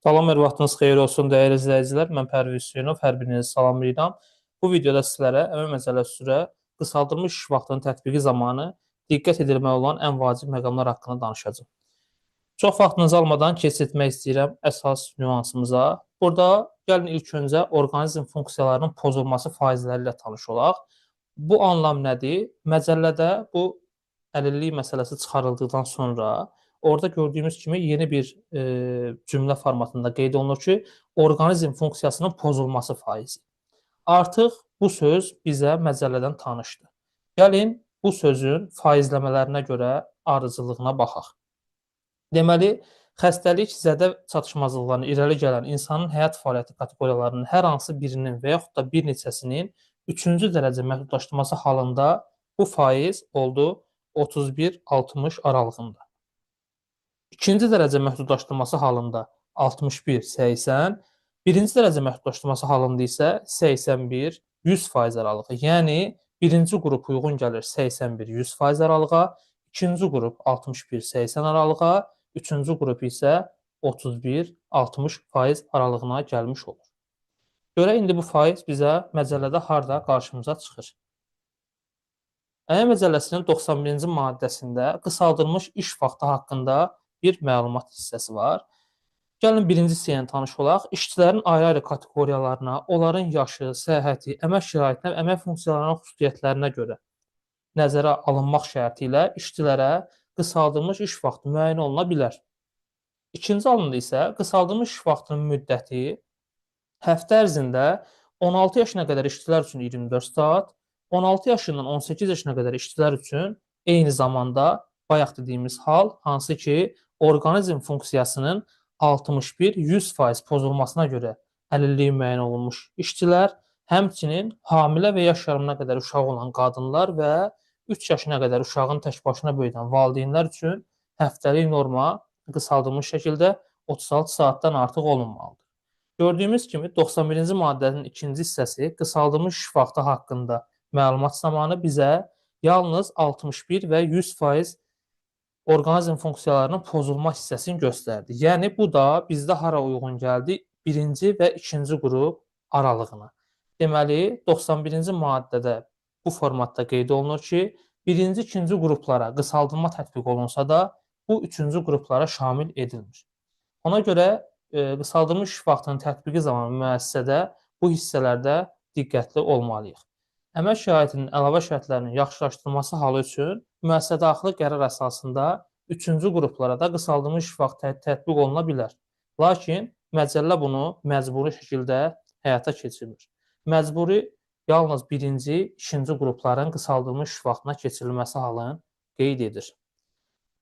Salam, hər vaxtınız xeyir olsun, dəyərli izləyicilər. Mən Pərviz Hüseynov, hər birinizi salamlayıram. Bu videoda sizlərə əmək məcəlləsi üzrə qısaldılmış iş vaxtının tətbiqi zamanı diqqət edilməli olan ən vacib məqamlar haqqında danışacağam. Çox vaxtınızı almadan keçirtmək istəyirəm əsas nüansımıza. Burada gəlin ilk öncə orqanizm funksiyalarının pozulması faizləri ilə tanış olaq. Bu anlam nədir? Məcəllədə bu əlillik məsələsi çıxarıldıqdan sonra orada gördüyümüz kimi yeni bir cümlə formatında qeyd olunur ki, orqanizm funksiyasının pozulması faizi. Artıq bu söz bizə məcəllədən tanışdır. Gəlin bu sözün faizləmələrinə görə ardıcıllığına baxaq. Deməli, xəstəlik, zədə çatışmazlıqlarına irəli gələn insanın həyat fəaliyyəti kateqoriyalarının hər hansı birinin və yaxud da bir neçəsinin 3-cü dərəcə məhdudlaşdırılması halında bu faiz oldu 31-60 aralığında. İkinci dərəcə məhdudlaşdırılması halında 61-80, birinci dərəcə məhdudlaşdırılması halında isə 81-100% aralığı. Yəni, birinci qrup uyğun gəlir 81-100% aralığa, ikinci qrup 61-80 aralığa, üçüncü qrup isə 31-60% aralığına gəlmiş olur. Görək, indi bu faiz bizə məcəllədə harda qarşımıza çıxır. Əmək məcəlləsinin 91-ci maddəsində qısaldılmış iş vaxtı haqqında bir məlumat hissəsi var. Gəlin birinci hissəyə tanış olaq. İşçilərin ayrı-ayrı kateqoriyalarına, onların yaşı, səhhəti, əmək şəraitinə və əmək funksiyalarının xüsusiyyətlərinə görə nəzərə alınmaq şərti ilə işçilərə qısaldılmış iş vaxtı müəyyən oluna bilər. İkinci halında isə qısaldılmış iş vaxtının müddəti həftə ərzində 16 yaşına qədər işçilər üçün 24 saat, 16 yaşından 18 yaşına qədər işçilər üçün eyni zamanda bayaq dediyimiz hal, hansı ki, orqanizm funksiyasının 61-100% pozulmasına görə əlilliyi müəyyən olunmuş işçilər, həmçinin hamilə və yaş yarımına qədər uşağı olan qadınlar və 3 yaşına qədər uşağın tək başına böyüdən valideynlər üçün həftəlik norma qısaldılmış şəkildə 36 saatdan artıq olunmalıdır. Gördüyümüz kimi 91-ci maddənin ikinci hissəsi qısaldılmış iş vaxtı haqqında məlumat zamanı bizə yalnız 61 və 100% orqanizm funksiyalarının pozulma hissəsini göstərdi. Yəni, bu da bizdə hara uyğun gəldi? Birinci və ikinci qrup aralığına. Deməli, 91-ci maddədə bu formatda qeyd olunur ki, birinci, ikinci qruplara qısaldılma tətbiq olunsa da, bu üçüncü qruplara şamil edilmir. Ona görə qısaldılmış iş vaxtının tətbiqi zamanı müəssisədə bu hissələrdə diqqətli olmalıyıq. Əmək şəraitinin əlavə şərtlərinin yaxşılaşdırılması halı üçün müəssisədaxili qərar əsasında üçüncü qruplara da qısaldılmış iş vaxtı tətbiq oluna bilər. Lakin məcəllə bunu məcburi şəkildə həyata keçirmir. Məcburi yalnız birinci, ikinci qrupların qısaldılmış iş vaxtına keçirilməsi halını qeyd edir.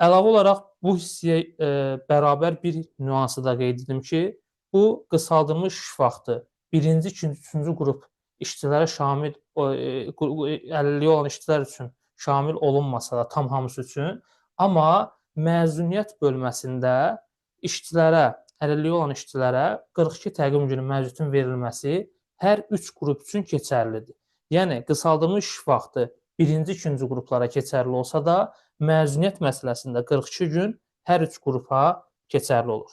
Əlavə olaraq bu hissəyə bərabər bir nüansı da qeyd edim ki, bu qısaldılmış iş vaxtı birinci, ikinci, üçüncü qrup işçilərə şamil, əlilliyi olan işçilər üçün şamil olunmasa da tam hamısı üçün, amma məzuniyyət bölməsində işçilərə, əlilliyi olan işçilərə 42 təqvim günü məzuniyyətin verilməsi hər 3 qrup üçün keçərlidir. Yəni, qısaldılmış iş vaxtı birinci, ikinci qruplara keçərli olsa da, məzuniyyət məsələsində 42 gün hər 3 qrupa keçərli olur.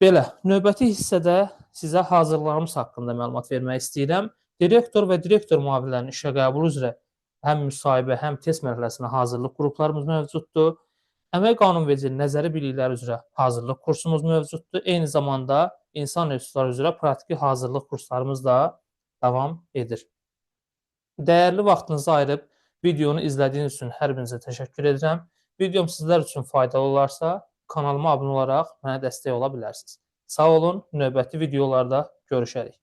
Belə, növbəti hissədə sizə hazırlarımız haqqında məlumat vermək istəyirəm. Direktor və direktor müavinlərinin işə qəbulu üzrə həm müsahibə, həm test mərhələsinə hazırlıq qruplarımız mövcuddur. Əmək qanunvericiliyi nəzəri bilikləri üzrə hazırlıq kursumuz mövcuddur. Eyni zamanda insan resursları üzrə praktiki hazırlıq kurslarımız da davam edir. Dəyərli vaxtınızı ayırıb videonu izlədiyiniz üçün hər birinizə təşəkkür edirəm. Videom sizlər üçün faydalı olarsa, kanalıma abunə olaraq mənə dəstək ola bilərsiniz. Sağ olun, növbəti videolarda görüşərik.